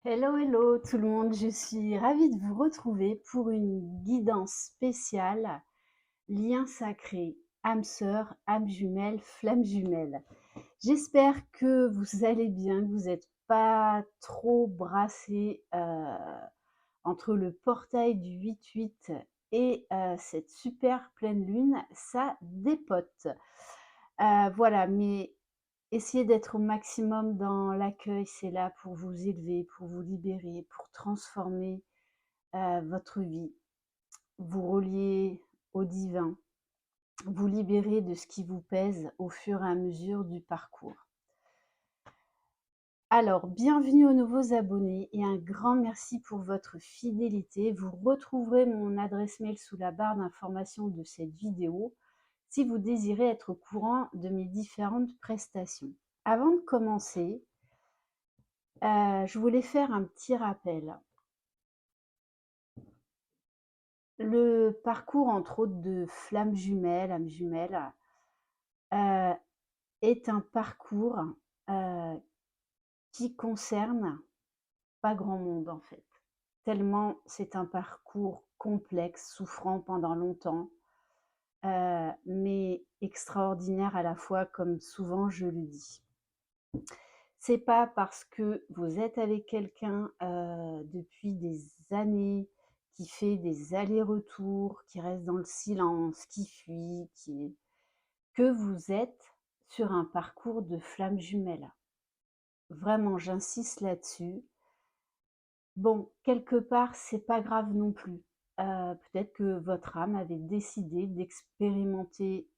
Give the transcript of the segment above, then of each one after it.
Hello, hello tout le monde, je suis ravie de vous retrouver pour une guidance spéciale lien sacré, âme sœur, âme jumelle, flamme jumelle. J'espère que vous allez bien, que vous n'êtes pas trop brassés entre le portail du 8-8 et cette super pleine lune, ça dépote. Voilà, mais essayez d'être au maximum dans l'accueil, c'est là pour vous élever, pour vous libérer, pour transformer votre vie, vous relier au divin, vous libérer de ce qui vous pèse au fur et à mesure du parcours. Alors, bienvenue aux nouveaux abonnés et un grand merci pour votre fidélité. Vous retrouverez mon adresse mail sous la barre d'information de cette vidéo si vous désirez être au courant de mes différentes prestations. Avant de commencer, je voulais faire un petit rappel. Le parcours, entre autres, de flamme jumelle, âme jumelle, est un parcours euh, qui concerne pas grand monde en fait. Tellement c'est un parcours complexe, souffrant pendant longtemps, mais extraordinaire à la fois, comme souvent je le dis. C'est pas parce que vous êtes avec quelqu'un depuis des années, qui fait des allers-retours, qui reste dans le silence, qui fuit, que vous êtes sur un parcours de flamme jumelle. Vraiment, j'insiste là-dessus. Bon, quelque part, c'est pas grave non plus. Peut-être que votre âme avait décidé d'expérimenter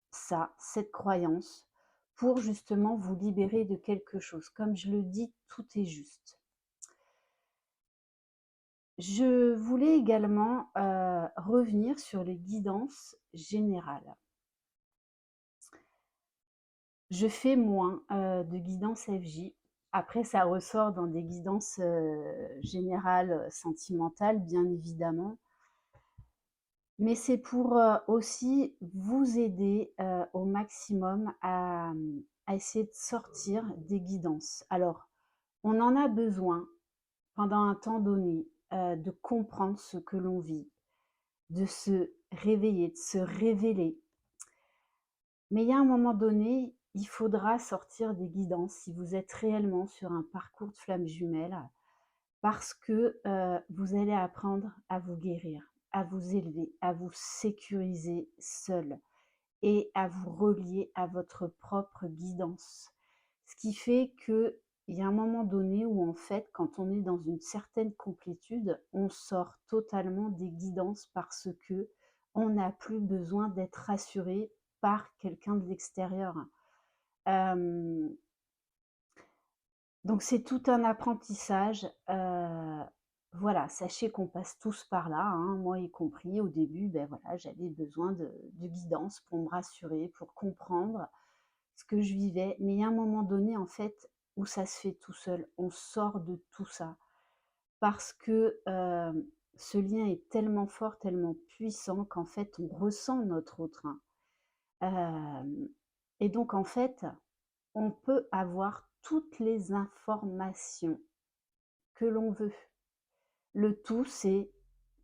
ça, cette croyance, pour justement vous libérer de quelque chose. Comme je le dis, tout est juste. Je voulais également revenir sur les guidances générales. Je fais moins de guidance FJ. Après, ça ressort dans des guidances générales, sentimentales, bien évidemment. Mais c'est pour aussi vous aider au maximum à essayer de sortir des guidances. Alors, on en a besoin pendant un temps donné de comprendre ce que l'on vit, de se réveiller, de se révéler. Mais il y a un moment donné, il faudra sortir des guidances si vous êtes réellement sur un parcours de flamme jumelle, parce que vous allez apprendre à vous guérir, à vous élever, à vous sécuriser seul et à vous relier à votre propre guidance. Ce qui fait qu'il y a un moment donné où en fait, quand on est dans une certaine complétude, on sort totalement des guidances parce que on n'a plus besoin d'être rassuré par quelqu'un de l'extérieur. Euh, donc c'est tout un apprentissage. Voilà, sachez qu'on passe tous par là, hein, moi y compris. Au début, ben voilà, j'avais besoin de guidance pour me rassurer, pour comprendre ce que je vivais. Mais il y a un moment donné, en fait, où ça se fait tout seul. On sort de tout ça parce que ce lien est tellement fort, tellement puissant qu'en fait, on ressent notre autre. Et donc, en fait, on peut avoir toutes les informations que l'on veut. Le tout, c'est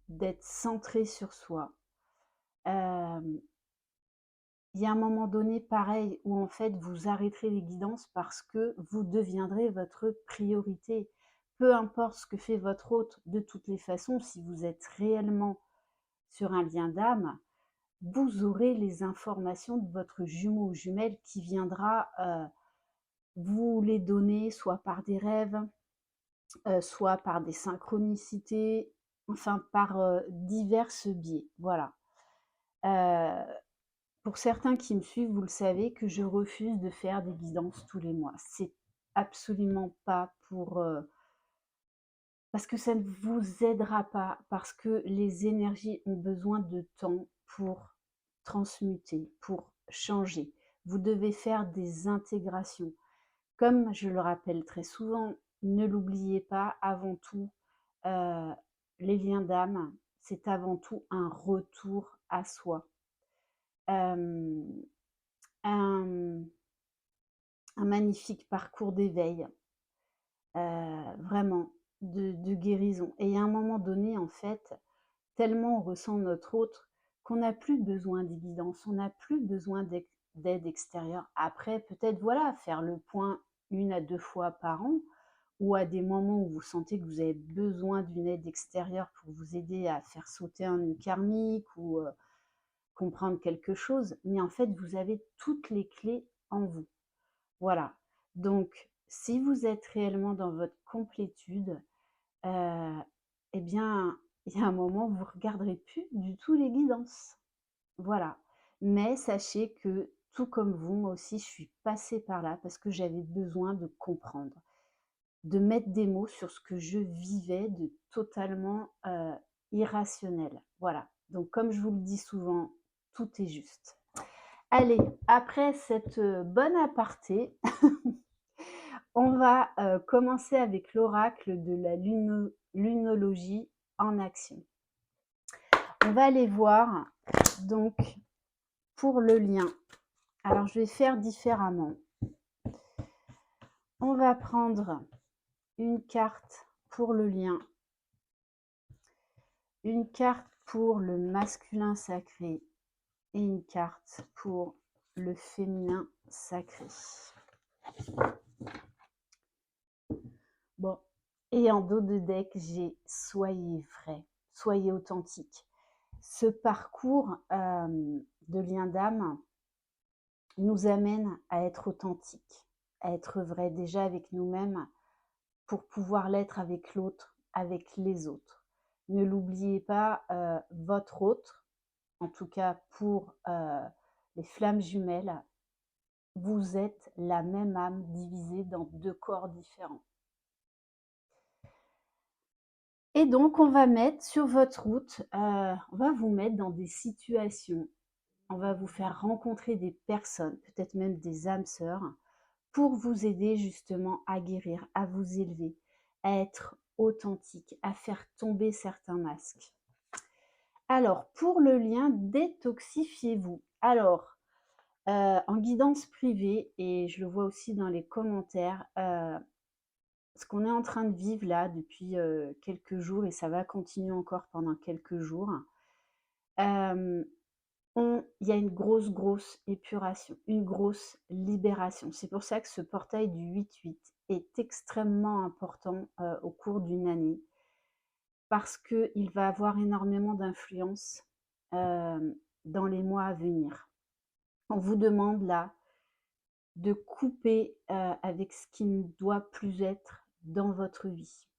d'être centré sur soi. Euh, il y a un moment donné, pareil, où en fait, vous arrêterez les guidances parce que vous deviendrez votre priorité. Peu importe ce que fait votre hôte, de toutes les façons, si vous êtes réellement sur un lien d'âme, vous aurez les informations de votre jumeau ou jumelle qui viendra vous les donner, soit par des rêves, soit par des synchronicités, enfin par divers biais. Voilà. Euh, pour certains qui me suivent, vous le savez que je refuse de faire des guidances tous les mois. C'est absolument pas pour parce que ça ne vous aidera pas, parce que les énergies ont besoin de temps pour transmuter, pour changer. Vous devez faire des intégrations. Comme je le rappelle très souvent, ne l'oubliez pas, avant tout, euh, les liens d'âme, c'est avant tout un retour à soi. Euh, un, un magnifique parcours d'éveil. vraiment de guérison. Et il y a un moment donné, en fait, tellement on ressent notre autre qu'on n'a plus besoin de guidance, on n'a plus besoin d'aide extérieure. Après, peut-être, voilà, faire le point 1 à 2 fois par an ou à des moments où vous sentez que vous avez besoin d'une aide extérieure pour vous aider à faire sauter un nœud karmique ou comprendre quelque chose. Mais en fait, vous avez toutes les clés en vous. Voilà. Donc, si vous êtes réellement dans votre complétude, heu, eh bien, il y a un moment où vous ne regarderez plus du tout les guidances. Voilà. Mais sachez que, tout comme vous, moi aussi, je suis passée par là parce que j'avais besoin de comprendre, de mettre des mots sur ce que je vivais de totalement, irrationnel. Voilà. Donc comme je vous le dis souvent, tout est juste. Allez, après cette, bonne aparté, on va, commencer avec l'oracle de la lunologie en action. On va aller voir donc pour le lien. Alors je vais faire différemment. On va prendre une carte pour le lien, une carte pour le masculin sacré et une carte pour le féminin sacré. Bon, et en dos de deck, j'ai soyez vrai, soyez authentique. Ce parcours de lien d'âme nous amène à être authentique, à être vrai déjà avec nous-mêmes pour pouvoir l'être avec l'autre, avec les autres. Ne l'oubliez pas, votre autre, en tout cas pour les flammes jumelles, vous êtes la même âme divisée dans 2 corps différents. Et donc on va mettre sur votre route, on va vous mettre dans des situations, on va vous faire rencontrer des personnes, peut-être même des âmes sœurs, pour vous aider justement à guérir, à vous élever, à être authentique, à faire tomber certains masques. Alors, pour le lien, détoxifiez-vous. Alors, en guidance privée, et je le vois aussi dans les commentaires, ce qu'on est en train de vivre là depuis quelques jours, et ça va continuer encore pendant quelques jours, il y a une grosse épuration, une grosse libération. C'est pour ça que ce portail du 8-8 est extrêmement important au cours d'une année, parce qu'il va avoir énormément d'influence dans les mois à venir. On vous demande là de couper avec ce qui ne doit plus être dans votre vie,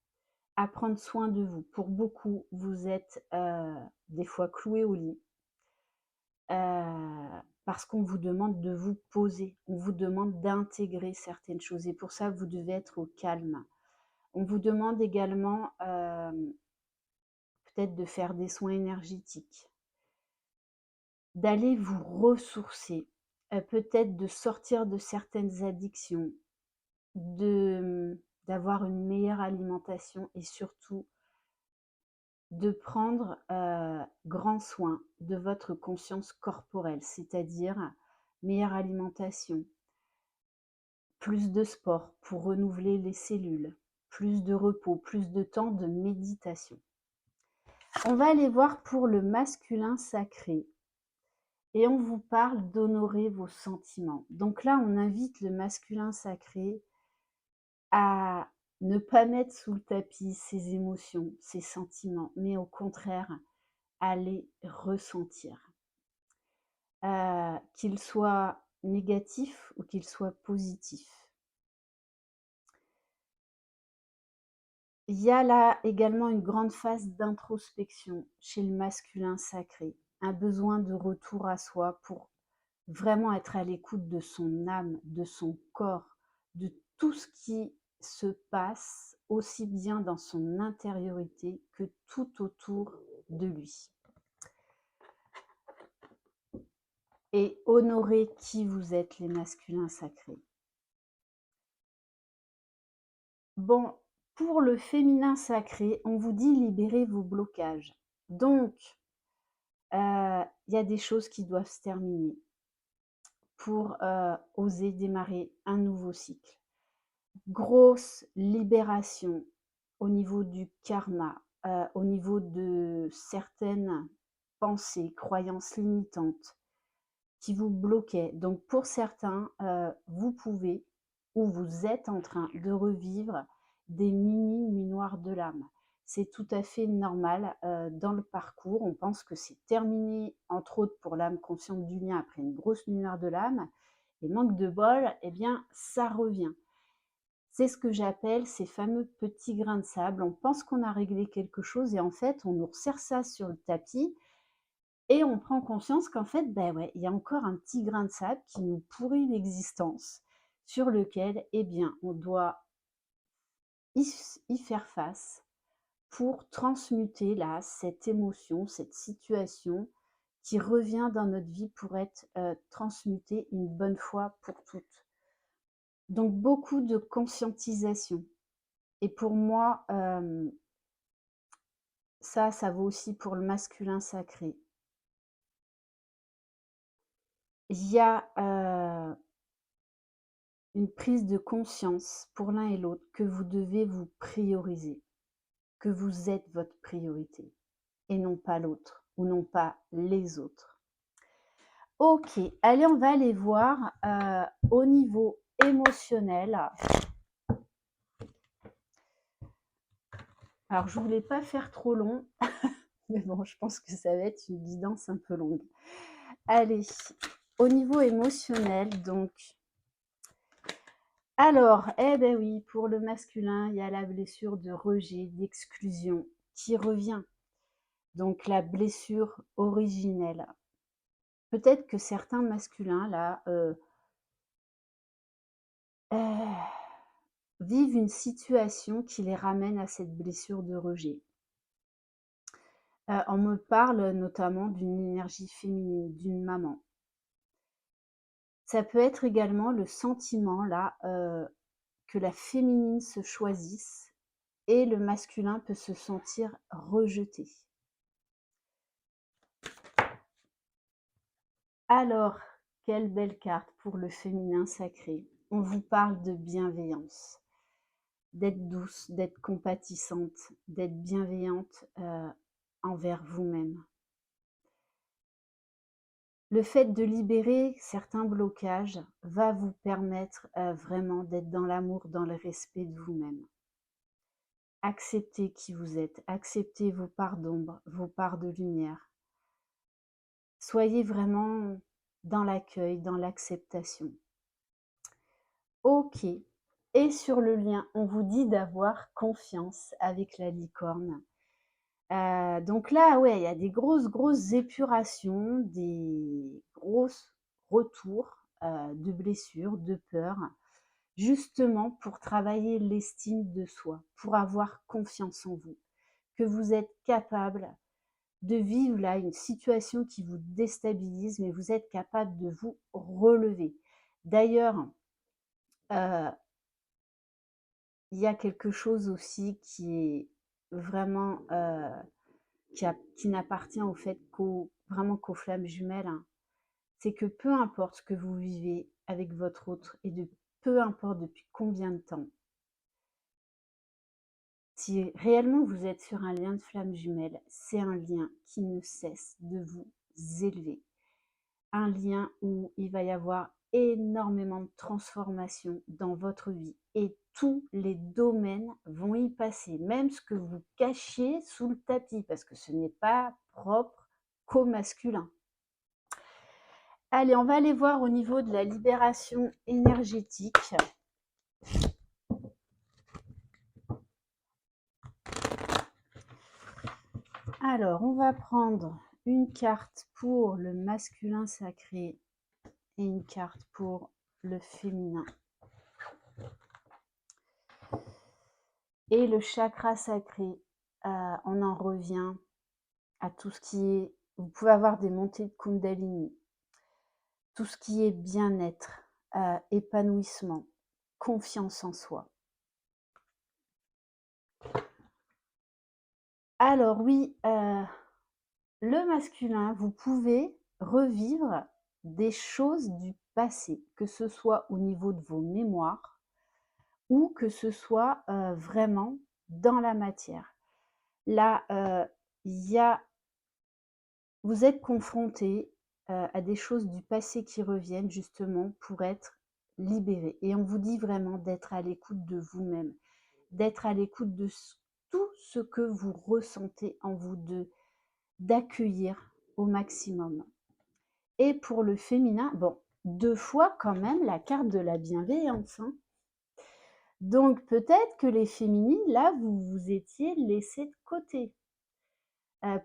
à prendre soin de vous. Pour beaucoup, vous êtes des fois cloués au lit, parce qu'on vous demande de vous poser, on vous demande d'intégrer certaines choses et pour ça, vous devez être au calme. On vous demande également peut-être de faire des soins énergétiques, d'aller vous ressourcer, peut-être de sortir de certaines addictions, d'avoir une meilleure alimentation et surtout de prendre grand soin de votre conscience corporelle, c'est-à-dire meilleure alimentation, plus de sport pour renouveler les cellules, plus de repos, plus de temps de méditation. On va aller voir pour le masculin sacré et on vous parle d'honorer vos sentiments. Donc là, on invite le masculin sacré à ne pas mettre sous le tapis ses émotions, ses sentiments, mais au contraire, à les ressentir. Qu'ils soient négatifs ou qu'ils soient positifs. Il y a là également une grande phase d'introspection chez le masculin sacré, un besoin de retour à soi pour vraiment être à l'écoute de son âme, de son corps, de tout ce qui se passe aussi bien dans son intériorité que tout autour de lui. Et honorer qui vous êtes, les masculins sacrés. Bon, pour le féminin sacré, on vous dit libérez vos blocages. Donc, il y a des choses qui doivent se terminer pour oser démarrer un nouveau cycle. grosse libération au niveau du karma, au niveau de certaines pensées, croyances limitantes qui vous bloquaient. Donc pour certains, vous pouvez ou vous êtes en train de revivre des mini nuits noires de l'âme. C'est tout à fait normal dans le parcours. On pense que c'est terminé, entre autres pour l'âme consciente du lien, après une grosse nuit noire de l'âme. Et manque de bol, eh bien, ça revient. C'est ce que j'appelle ces fameux petits grains de sable. On pense qu'on a réglé quelque chose et en fait, on nous resserre ça sur le tapis et on prend conscience qu'en fait, ben ouais, il y a encore un petit grain de sable qui nous pourrit l'existence, sur lequel, eh bien, on doit y faire face pour transmuter là cette émotion, cette situation qui revient dans notre vie pour être transmutée une bonne fois pour toutes. Donc beaucoup de conscientisation. Et pour moi, ça vaut aussi pour le masculin sacré. Il y a une prise de conscience pour l'un et l'autre que vous devez vous prioriser, que vous êtes votre priorité et non pas l'autre ou non pas les autres. Ok, allez, on va aller voir au niveau émotionnel. Alors, je voulais pas faire trop long, mais bon, je pense que ça va être une guidance un peu longue. Allez, au niveau émotionnel, donc. Alors, eh ben oui, pour le masculin, il y a la blessure de rejet, d'exclusion qui revient. Donc, la blessure originelle. Peut-être que certains masculins, là, vivent une situation qui les ramène à cette blessure de rejet. On me parle notamment d'une énergie féminine, d'une maman. Ça peut être également le sentiment là que la féminine se choisisse et le masculin peut se sentir rejeté. Alors, quelle belle carte pour le féminin sacré. On vous parle de bienveillance, d'être douce, d'être compatissante, d'être bienveillante envers vous-même. Le fait de libérer certains blocages va vous permettre vraiment d'être dans l'amour, dans le respect de vous-même. Acceptez qui vous êtes, acceptez vos parts d'ombre, vos parts de lumière. Soyez vraiment dans l'accueil, dans l'acceptation. Ok. Et sur le lien, on vous dit d'avoir confiance avec la licorne. Donc là, ouais, il y a des grosses épurations, des grosses retours de blessures, de peurs, justement pour travailler l'estime de soi, pour avoir confiance en vous, que vous êtes capable de vivre là une situation qui vous déstabilise, mais vous êtes capable de vous relever. D'ailleurs, il y a quelque chose aussi qui est vraiment qui n'appartient au fait vraiment qu'aux flammes jumelles, hein. C'est que peu importe ce que vous vivez avec votre autre et peu importe depuis combien de temps, si réellement vous êtes sur un lien de flammes jumelles, c'est un lien qui ne cesse de vous élever. Un lien où il va y avoir énormément de transformations dans votre vie et tous les domaines vont y passer, même ce que vous cachiez sous le tapis, parce que ce n'est pas propre qu'au masculin. Allez, on va aller voir au niveau de la libération énergétique. Alors, on va prendre une carte pour le masculin sacré et une carte pour le féminin. Et le chakra sacré, on en revient à tout ce qui est... Vous pouvez avoir des montées de Kundalini, tout ce qui est bien-être, épanouissement, confiance en soi. Alors oui, le masculin, vous pouvez revivre des choses du passé, que ce soit au niveau de vos mémoires ou que ce soit vraiment dans la matière. Là, il y a vous êtes confrontés à des choses du passé qui reviennent justement pour être libérés. Et on vous dit vraiment d'être à l'écoute de vous-même, d'être à l'écoute de tout ce que vous ressentez en vous, d'accueillir au maximum. Et pour le féminin, bon, 2 fois quand même la carte de la bienveillance, hein. Donc peut-être que les féminines, là, vous vous étiez laissées de côté.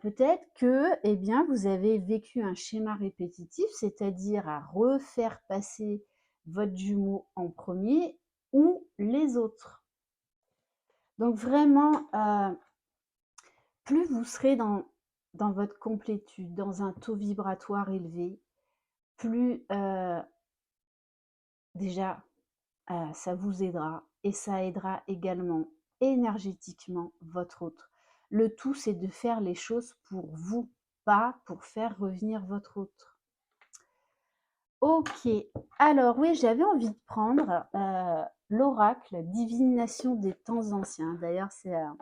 Peut-être que, eh bien, vous avez vécu un schéma répétitif, c'est-à-dire à refaire passer votre jumeau en premier ou les autres. Donc vraiment, plus vous serez dans votre complétude, dans un taux vibratoire élevé, plus, déjà, ça vous aidera et ça aidera également énergétiquement votre autre. Le tout, c'est de faire les choses pour vous, pas pour faire revenir votre autre. OK. Alors oui, j'avais envie de prendre, l'oracle divination des temps anciens. D'ailleurs, c'est un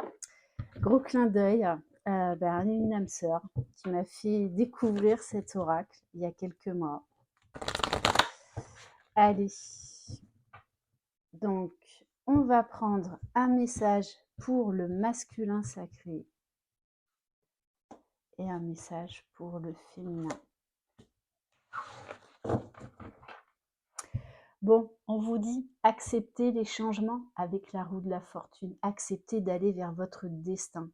gros clin d'œil, une âme sœur qui m'a fait découvrir cet oracle il y a quelques mois. Allez, donc on va prendre un message pour le masculin sacré et un message pour le féminin. Bon, on vous dit acceptez les changements avec la roue de la fortune, acceptez d'aller vers votre destin.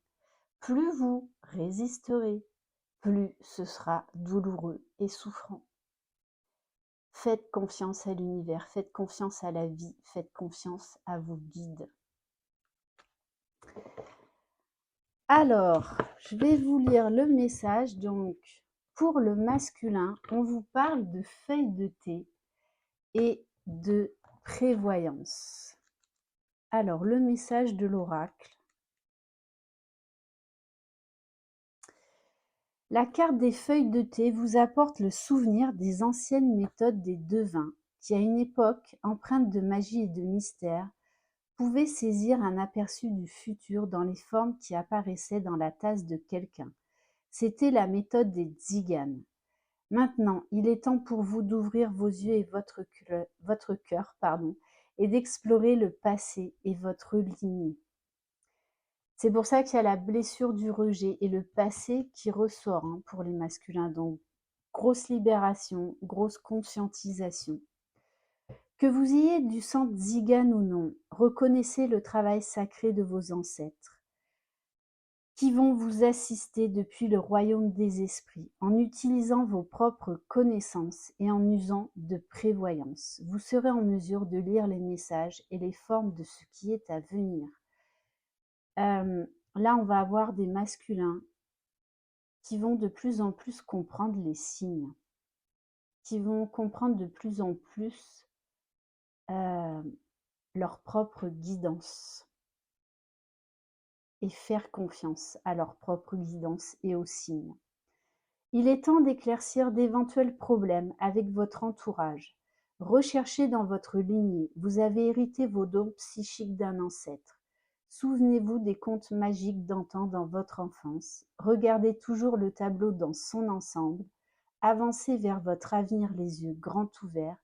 Plus vous résisterez, plus ce sera douloureux et souffrant. Faites confiance à l'univers, faites confiance à la vie, faites confiance à vos guides. Alors, je vais vous lire le message. Donc, pour le masculin, on vous parle de feuilles de thé et de prévoyance. Alors, le message de l'oracle. La carte des feuilles de thé vous apporte le souvenir des anciennes méthodes des devins, qui à une époque empreinte de magie et de mystère, pouvaient saisir un aperçu du futur dans les formes qui apparaissaient dans la tasse de quelqu'un. C'était la méthode des tziganes. Maintenant, il est temps pour vous d'ouvrir vos yeux et votre cœur, et d'explorer le passé et votre lignée. C'est pour ça qu'il y a la blessure du rejet et le passé qui ressort pour les masculins. Donc, grosse libération, grosse conscientisation. Que vous ayez du sang tzigane ou non, reconnaissez le travail sacré de vos ancêtres, qui vont vous assister depuis le royaume des esprits, en utilisant vos propres connaissances et en usant de prévoyance. Vous serez en mesure de lire les messages et les formes de ce qui est à venir. Là, on va avoir des masculins qui vont de plus en plus comprendre les signes, qui vont comprendre de plus en plus leur propre guidance et faire confiance à leur propre guidance et aux signes. Il est temps d'éclaircir d'éventuels problèmes avec votre entourage. Recherchez dans votre lignée, vous avez hérité vos dons psychiques d'un ancêtre. Souvenez-vous des contes magiques d'antan dans votre enfance. Regardez toujours le tableau dans son ensemble. Avancez vers votre avenir les yeux grands ouverts.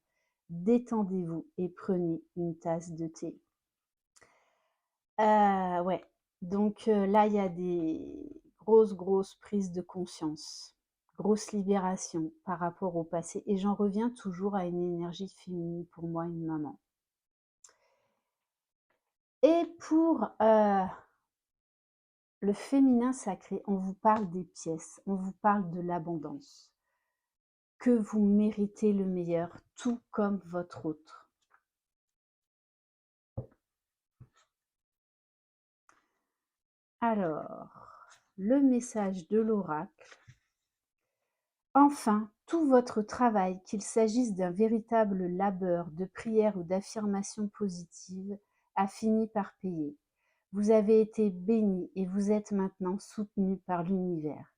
Détendez-vous et prenez une tasse de thé. Ouais, donc là, il y a des grosses prises de conscience, grosse libération par rapport au passé. Et j'en reviens toujours à une énergie féminine, pour moi, une maman. Et pour le féminin sacré, on vous parle des pièces, on vous parle de l'abondance, que vous méritez le meilleur, tout comme votre autre. Alors, le message de l'oracle. Enfin, tout votre travail, qu'il s'agisse d'un véritable labeur de prière ou d'affirmation positive, a fini par payer. Vous avez été béni et vous êtes maintenant soutenu par l'univers.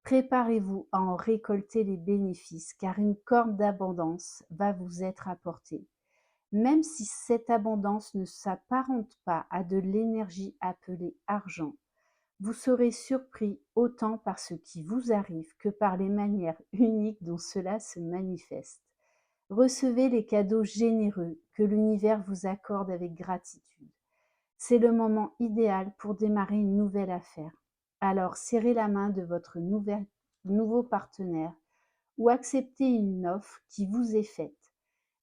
Préparez-vous à en récolter les bénéfices, car une corne d'abondance va vous être apportée. Même si cette abondance ne s'apparente pas à de l'énergie appelée argent, vous serez surpris autant par ce qui vous arrive que par les manières uniques dont cela se manifeste. Recevez les cadeaux généreux que l'univers vous accorde avec gratitude. C'est le moment idéal pour démarrer une nouvelle affaire. Alors serrez la main de votre nouveau partenaire ou acceptez une offre qui vous est faite.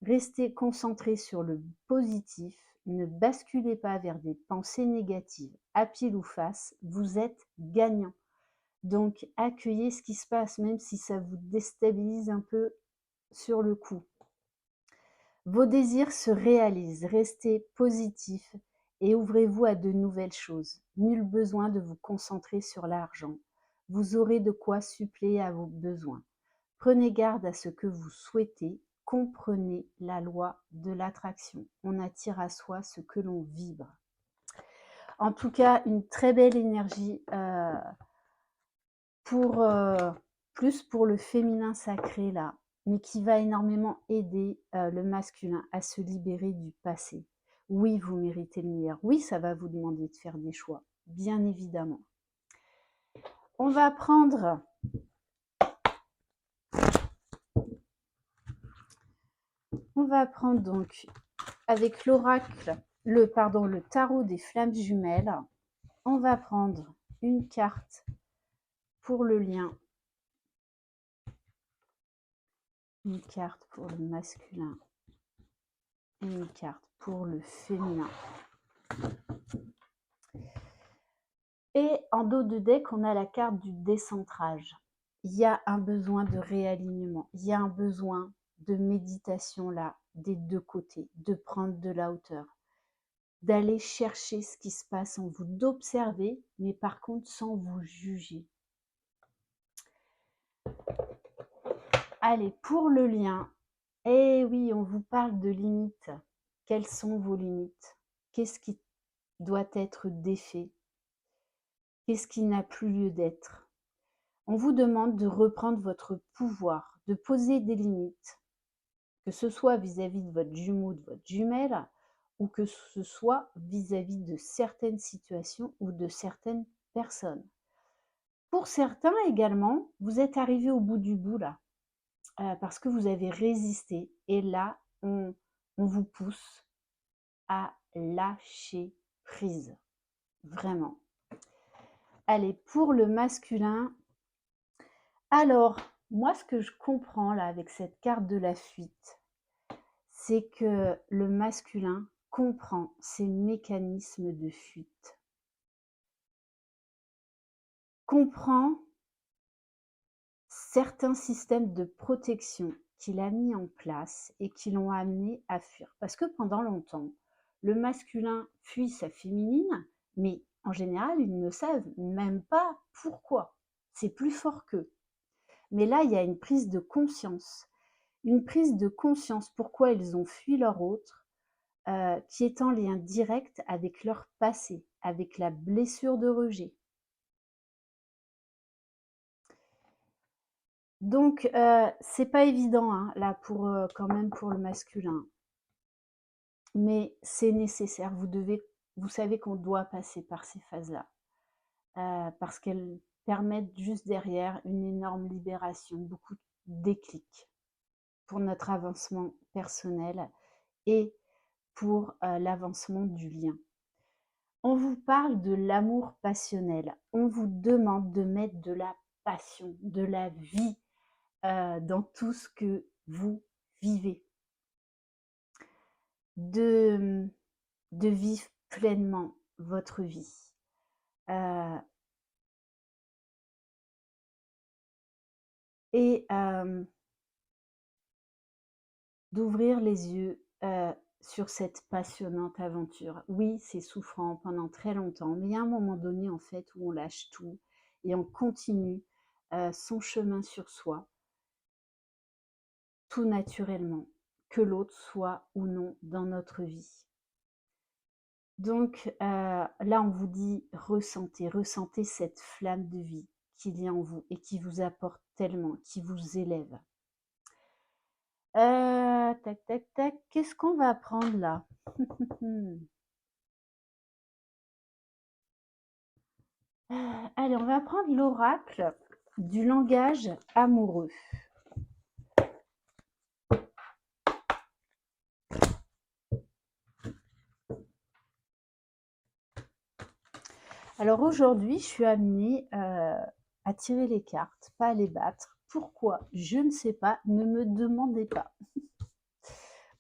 Restez concentré sur le positif, ne basculez pas vers des pensées négatives. À pile ou face, vous êtes gagnant. Donc accueillez ce qui se passe, même si ça vous déstabilise un peu sur le coup. Vos désirs se réalisent, restez positif et ouvrez-vous à de nouvelles choses. Nul besoin de vous concentrer sur l'argent. Vous aurez de quoi suppléer à vos besoins. Prenez garde à ce que vous souhaitez. Comprenez la loi de l'attraction. On attire à soi ce que l'on vibre. En tout cas, une très belle énergie plus pour le féminin sacré là, mais qui va énormément aider le masculin à se libérer du passé. Oui, vous méritez le meilleur. Oui, ça va vous demander de faire des choix, bien évidemment. On va prendre donc avec l'oracle, le tarot des flammes jumelles. On va prendre une carte pour le lien, une carte pour le masculin et une carte pour le féminin. Et en dos de deck, on a la carte du décentrage. Il y a un besoin de réalignement, il y a un besoin de méditation là, des deux côtés, de prendre de la hauteur, d'aller chercher ce qui se passe en vous, d'observer, mais par contre sans vous juger. Allez, pour le lien, eh oui, on vous parle de limites. Quelles sont vos limites? Qu'est-ce qui doit être défait? Qu'est-ce qui n'a plus lieu d'être? On vous demande de reprendre votre pouvoir, de poser des limites, que ce soit vis-à-vis de votre jumeau, de votre jumelle, ou que ce soit vis-à-vis de certaines situations ou de certaines personnes. Pour certains également, vous êtes arrivé au bout du bout là, parce que vous avez résisté. Et là, on vous pousse à lâcher prise. Vraiment. Allez, pour le masculin, alors, moi, ce que je comprends là avec cette carte de la fuite, c'est que le masculin comprend ces mécanismes de fuite, comprend certains systèmes de protection qu'il a mis en place et qui l'ont amené à fuir. Parce que pendant longtemps, le masculin fuit sa féminine, mais en général, ils ne savent même pas pourquoi. C'est plus fort qu'eux. Mais là, il y a une prise de conscience. Une prise de conscience pourquoi ils ont fui leur autre, qui est en lien direct avec leur passé, avec la blessure de rejet. Donc, c'est pas évident, hein, là, quand même pour le masculin. Mais c'est nécessaire. Vous savez qu'on doit passer par ces phases-là, parce qu'elles permettent juste derrière une énorme libération, beaucoup de déclics pour notre avancement personnel et pour l'avancement du lien. On vous parle de l'amour passionnel. On vous demande de mettre de la passion, de la vie dans tout ce que vous vivez. De vivre pleinement votre vie. Et d'ouvrir les yeux sur cette passionnante aventure. Oui, c'est souffrant pendant très longtemps, mais il y a un moment donné, en fait, où on lâche tout et on continue son chemin sur soi, tout naturellement, que l'autre soit ou non dans notre vie. Donc là, on vous dit ressentez cette flamme de vie qu'il y a en vous et qui vous apporte tellement, qui vous élève. Tac, tac, tac. Qu'est-ce qu'on va prendre là? Allez, on va prendre l'oracle du langage amoureux. Alors aujourd'hui, je suis amenée à tirer les cartes, pas à les battre. Pourquoi? Je ne sais pas, ne me demandez pas.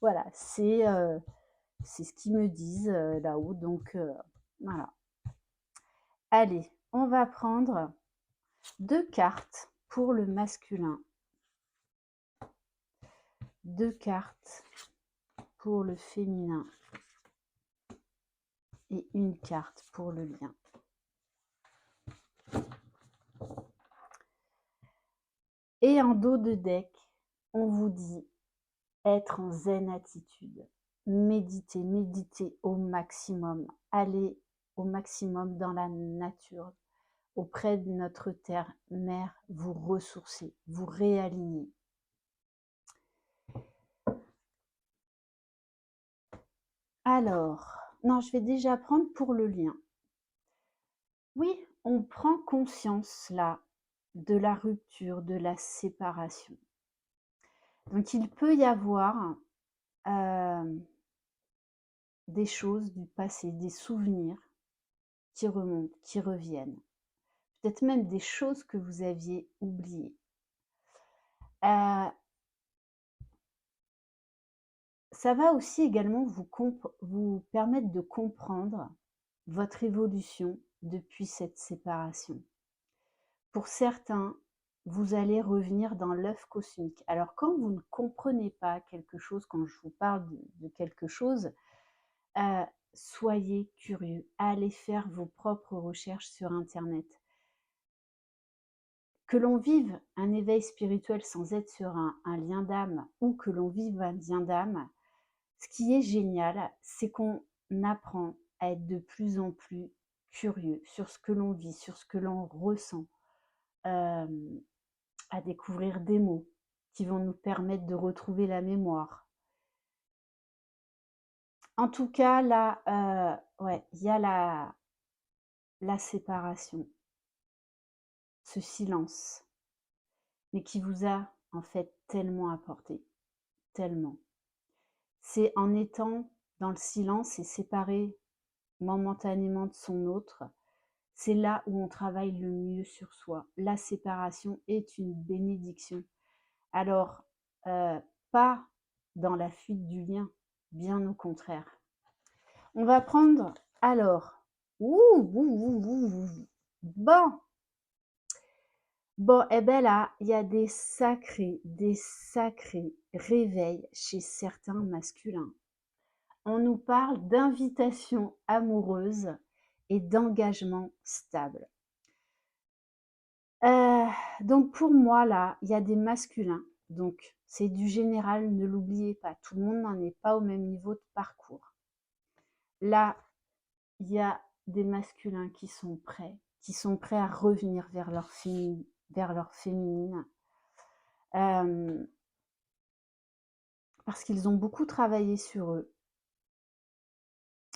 Voilà, c'est ce qu'ils me disent là-haut, donc voilà. Allez, on va prendre 2 cartes pour le masculin, 2 cartes pour le féminin et une carte pour le lien. Et en dos de deck, on vous dit être en zen attitude. Méditez, méditez au maximum. Allez au maximum dans la nature, auprès de notre terre mère, vous ressourcer, vous réaligner. Alors, non, je vais déjà prendre pour le lien. Oui, on prend conscience là de la rupture, de la séparation. Donc il peut y avoir des choses du passé, des souvenirs qui remontent, qui reviennent. Peut-être même des choses que vous aviez oubliées. Ça va aussi également vous permettre de comprendre votre évolution depuis cette séparation. Pour certains, vous allez revenir dans l'œuf cosmique. Alors quand vous ne comprenez pas quelque chose, quand je vous parle de quelque chose, soyez curieux, allez faire vos propres recherches sur Internet. Que l'on vive un éveil spirituel sans être sur un lien d'âme ou que l'on vive un lien d'âme, ce qui est génial, c'est qu'on apprend à être de plus en plus curieux sur ce que l'on vit, sur ce que l'on ressent, à découvrir des mots qui vont nous permettre de retrouver la mémoire. En tout cas, là, ouais, il y a la séparation, ce silence, mais qui vous a en fait tellement apporté, tellement. C'est en étant dans le silence et séparé momentanément de son autre, c'est là où on travaille le mieux sur soi. La séparation est une bénédiction. Alors, pas dans la fuite du lien, bien au contraire. On va prendre alors. Bon, bon, eh ben là, il y a des sacrés réveils chez certains masculins. On nous parle d'invitation amoureuse et d'engagement stable. Donc pour moi, là, il y a des masculins. Donc c'est du général, ne l'oubliez pas. Tout le monde n'en est pas au même niveau de parcours. Là, il y a des masculins qui sont prêts à revenir vers leur féminine. Parce qu'ils ont beaucoup travaillé sur eux.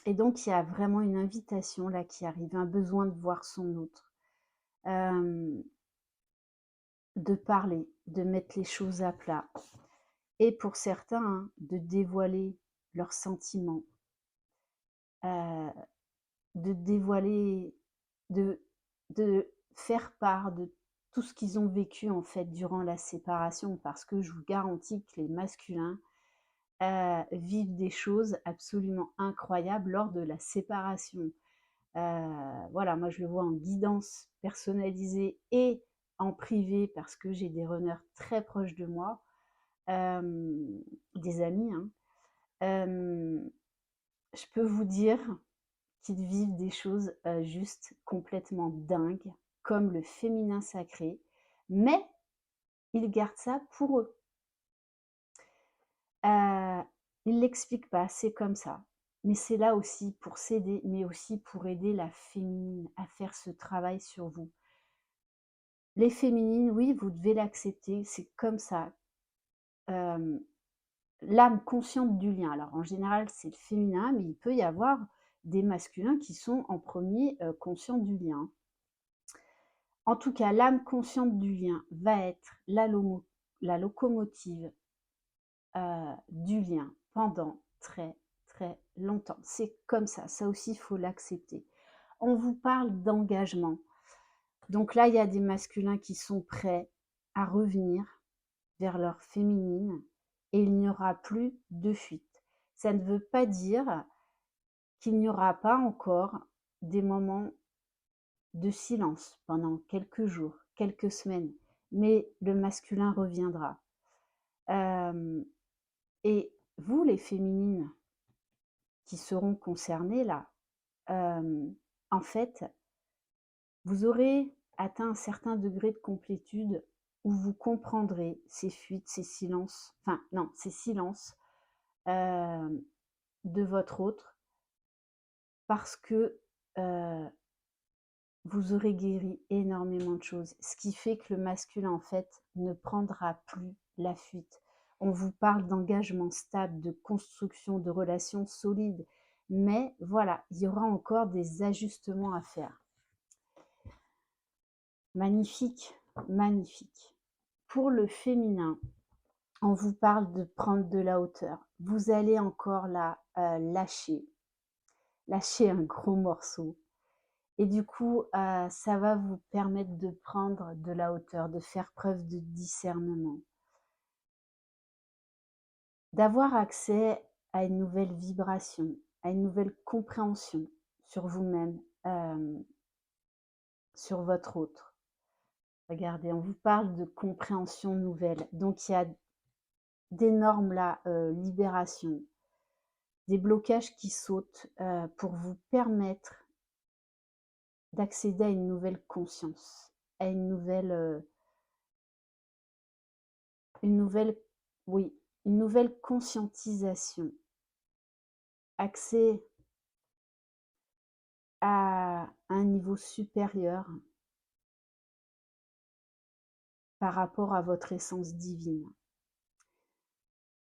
Et donc, il y a vraiment une invitation là qui arrive, un besoin de voir son autre, de parler, de mettre les choses à plat. Et pour certains, hein, de dévoiler leurs sentiments, de dévoiler, de, de faire part de tout ce qu'ils ont vécu en fait durant la séparation, parce que je vous garantis que les masculins vivent des choses absolument incroyables lors de la séparation. Voilà, moi je le vois en guidance personnalisée et en privé parce que j'ai des runners très proches de moi, des amis, hein. Je peux vous dire qu'ils vivent des choses juste complètement dingues, comme le féminin sacré, mais ils gardent ça pour eux. Ils ne l'expliquent pas, c'est comme ça. Mais c'est là aussi pour s'aider, mais aussi pour aider la féminine à faire ce travail sur vous. Les féminines, oui, vous devez l'accepter, c'est comme ça. l'âme consciente du lien. Alors en général, c'est le féminin, mais il peut y avoir des masculins qui sont en premier conscients du lien. En tout cas, l'âme consciente du lien va être la locomotive du lien pendant très très longtemps. C'est comme ça aussi il faut l'accepter. On vous parle d'engagement. Donc là, il y a des masculins qui sont prêts à revenir vers leur féminine et il n'y aura plus de fuite. Ça ne veut pas dire qu'il n'y aura pas encore des moments de silence pendant quelques jours, quelques semaines, mais le masculin reviendra. Et vous, les féminines qui seront concernées là, en fait, vous aurez atteint un certain degré de complétude où vous comprendrez ces fuites, ces silences, enfin non, ces silences de votre autre, parce que vous aurez guéri énormément de choses, ce qui fait que le masculin en fait ne prendra plus la fuite. On vous parle d'engagement stable, de construction de relations solides, mais voilà, il y aura encore des ajustements à faire. Magnifique, magnifique. Pour le féminin, on vous parle de prendre de la hauteur. Vous allez encore là lâcher un gros morceau. Et du coup, ça va vous permettre de prendre de la hauteur, de faire preuve de discernement, d'avoir accès à une nouvelle vibration, à une nouvelle compréhension sur vous-même, sur votre autre. Regardez, on vous parle de compréhension nouvelle. Donc, il y a d'énormes libérations, des blocages qui sautent pour vous permettre d'accéder à une nouvelle conscience, à une nouvelle, oui, une nouvelle conscientisation, accès à un niveau supérieur par rapport à votre essence divine.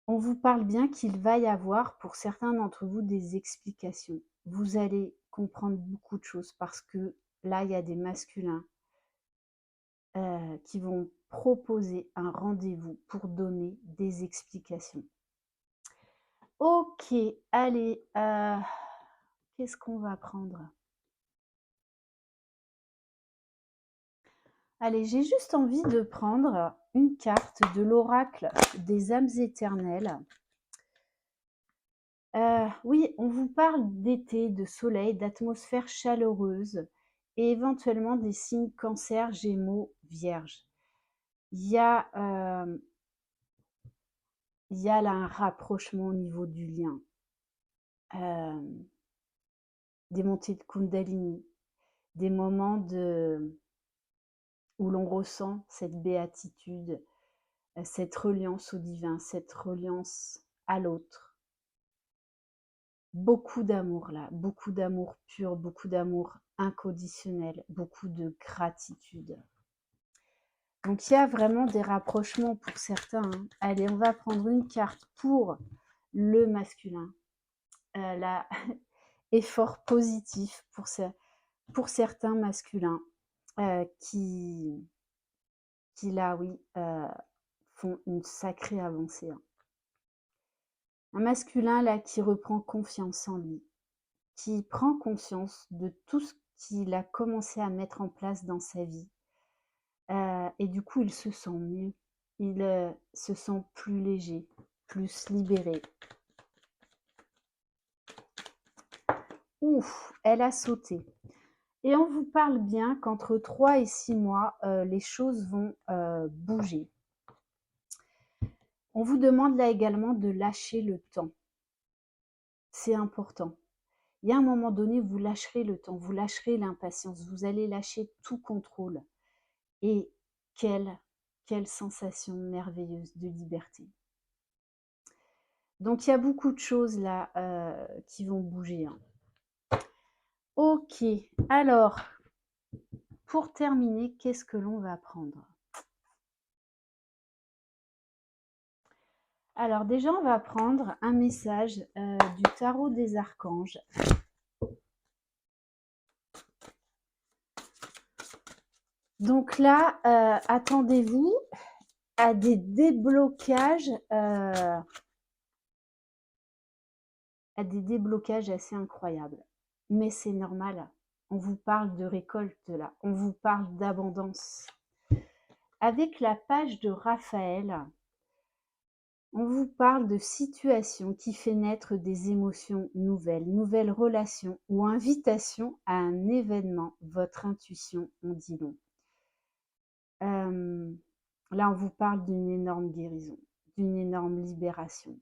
On vous parle bien qu'il va y avoir pour certains d'entre vous des explications. Vous allez comprendre beaucoup de choses parce que là, il y a des masculins qui vont proposer un rendez-vous pour donner des explications. Ok, allez, qu'est-ce qu'on va prendre? Allez, j'ai juste envie de prendre une carte de l'oracle des âmes éternelles. Oui, on vous parle d'été, de soleil, d'atmosphère chaleureuse et éventuellement des signes cancer, gémeaux, vierge. Il y a là un rapprochement au niveau du lien. Des montées de Kundalini, des moments où l'on ressent cette béatitude, cette reliance au divin, cette reliance à l'autre. Beaucoup d'amour là, beaucoup d'amour pur, beaucoup d'amour inconditionnel, beaucoup de gratitude. Donc il y a vraiment des rapprochements pour certains. Hein. Allez, on va prendre une carte pour le masculin. Là, effort positif pour certains masculins qui là, oui, font une sacrée avancée. Hein. Un masculin là qui reprend confiance en lui, qui prend conscience de tout ce qu'il a commencé à mettre en place dans sa vie. Et du coup, il se sent mieux. Il se sent plus léger, plus libéré. Ouf, elle a sauté. Et on vous parle bien qu'entre 3 et 6 mois, les choses vont bouger. On vous demande là également de lâcher le temps. C'est important. Il y a un moment donné, vous lâcherez le temps, vous lâcherez l'impatience, vous allez lâcher tout contrôle. Et quelle sensation merveilleuse de liberté. Donc, il y a beaucoup de choses là qui vont bouger. Hein. Ok, alors, pour terminer, qu'est-ce que l'on va prendre? Alors déjà, on va prendre un message du tarot des archanges. Donc là, attendez-vous à des déblocages, assez incroyables. Mais c'est normal. On vous parle de récolte là, on vous parle d'abondance. Avec la page de Raphaël, on vous parle de situations qui fait naître des émotions nouvelles, nouvelles relations ou invitations à un événement. Votre intuition en dit long. Là, on vous parle d'une énorme guérison, d'une énorme libération.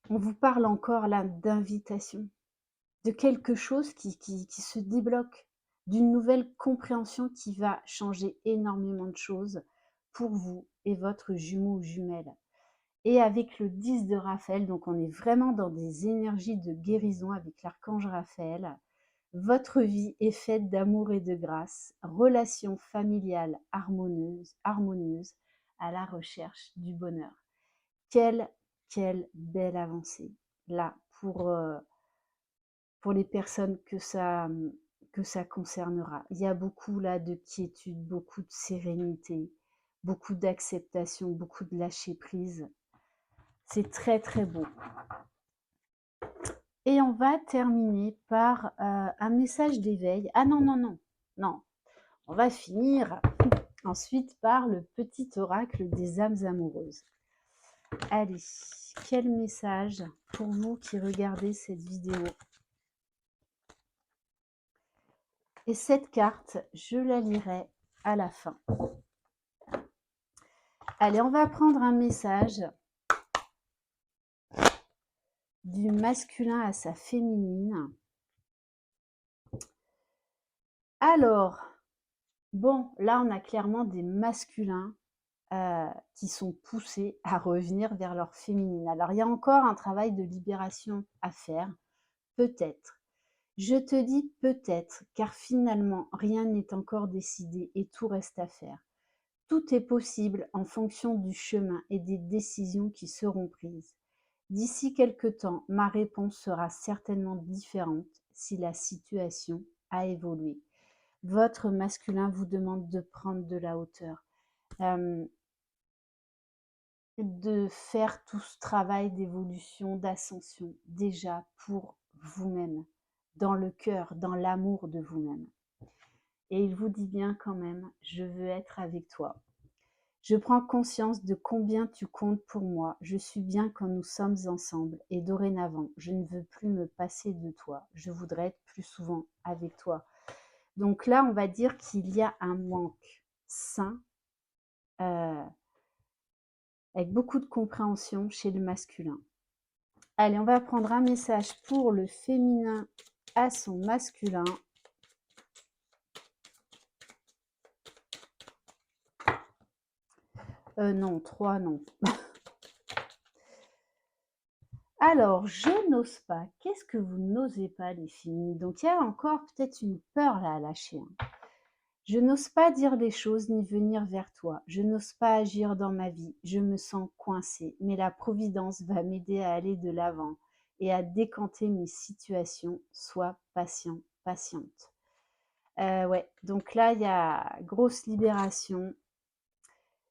On vous parle encore là d'invitation, de quelque chose qui se débloque, d'une nouvelle compréhension qui va changer énormément de choses pour vous et votre jumeau ou jumelle. Et avec le 10 de Raphaël, donc on est vraiment dans des énergies de guérison avec l'archange Raphaël. Votre vie est faite d'amour et de grâce, relations familiales harmonieuses à la recherche du bonheur. Quelle belle avancée là pour les personnes que ça concernera. Il y a beaucoup là de quiétude, beaucoup de sérénité, beaucoup d'acceptation, beaucoup de lâcher prise. C'est très très beau. Et on va terminer par un message d'éveil. Ah non, non, non, non. On va finir ensuite par le petit oracle des âmes amoureuses. Allez, quel message pour vous qui regardez cette vidéo. Et cette carte, je la lirai à la fin. Allez, on va prendre un message du masculin à sa féminine. Alors, bon, là, on a clairement des masculins qui sont poussés à revenir vers leur féminine. Alors, il y a encore un travail de libération à faire, peut-être. Je te dis peut-être, car finalement, rien n'est encore décidé et tout reste à faire. Tout est possible en fonction du chemin et des décisions qui seront prises. D'ici quelque temps, ma réponse sera certainement différente si la situation a évolué. Votre masculin vous demande de prendre de la hauteur, de faire tout ce travail d'évolution, d'ascension, déjà pour vous-même, dans le cœur, dans l'amour de vous-même. Et il vous dit bien quand même, je veux être avec toi. Je prends conscience de combien tu comptes pour moi. Je suis bien quand nous sommes ensemble et dorénavant, je ne veux plus me passer de toi. Je voudrais être plus souvent avec toi. Donc là, on va dire qu'il y a un manque sain, avec beaucoup de compréhension chez le masculin. Allez, on va prendre un message pour le féminin à son masculin. Non, 3, non. Alors, je n'ose pas. Qu'est-ce que vous n'osez pas, les filles? Donc, il y a encore peut-être une peur là à lâcher. Je n'ose pas dire les choses ni venir vers toi. Je n'ose pas agir dans ma vie. Je me sens coincée. Mais la Providence va m'aider à aller de l'avant et à décanter mes situations. Sois patient, patiente. Ouais, donc là, il y a grosse libération.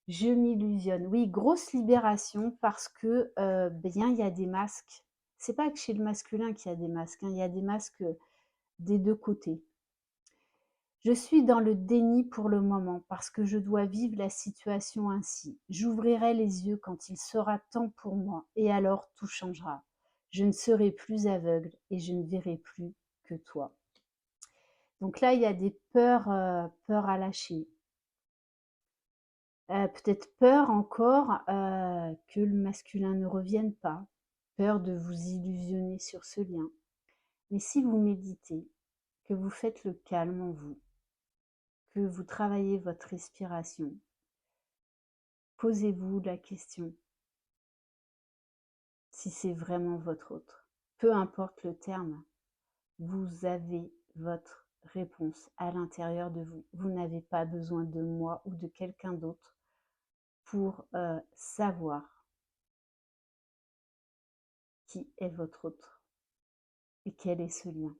Je m'illusionne. Oui, grosse libération parce que, bien, il y a des masques. C'est pas que chez le masculin qu'il y a des masques, hein, il y a des masques des 2 côtés. Je suis dans le déni pour le moment parce que je dois vivre la situation ainsi. J'ouvrirai les yeux quand il sera temps pour moi et alors tout changera. Je ne serai plus aveugle et je ne verrai plus que toi. Donc là, il y a des peurs, peurs à lâcher. Peut-être peur encore, que le masculin ne revienne pas, peur de vous illusionner sur ce lien. Mais si vous méditez, que vous faites le calme en vous, que vous travaillez votre respiration, posez-vous la question si c'est vraiment votre autre. Peu importe le terme, vous avez votre réponse à l'intérieur de vous. Vous n'avez pas besoin de moi ou de quelqu'un d'autre pour savoir qui est votre autre et quel est ce lien.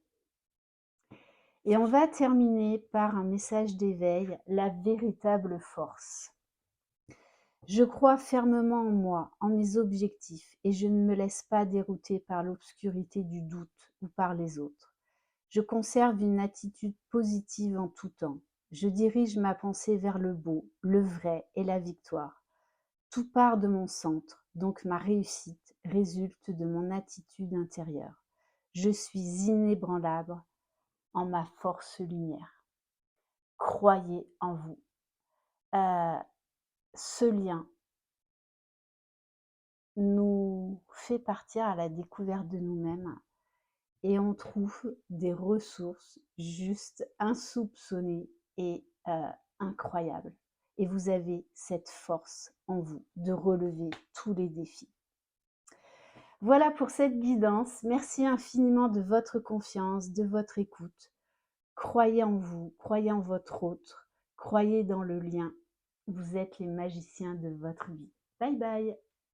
Et on va terminer par un message d'éveil, la véritable force. Je crois fermement en moi, en mes objectifs, et je ne me laisse pas dérouter par l'obscurité du doute ou par les autres. Je conserve une attitude positive en tout temps. Je dirige ma pensée vers le beau, le vrai et la victoire. Tout part de mon centre, donc ma réussite résulte de mon attitude intérieure. Je suis inébranlable en ma force lumière. Croyez en vous. Ce lien nous fait partir à la découverte de nous-mêmes et on trouve des ressources juste insoupçonnées et incroyables. Et vous avez cette force en vous de relever tous les défis. Voilà pour cette guidance. Merci infiniment de votre confiance, de votre écoute. Croyez en vous, croyez en votre autre, croyez dans le lien. Vous êtes les magiciens de votre vie. Bye bye!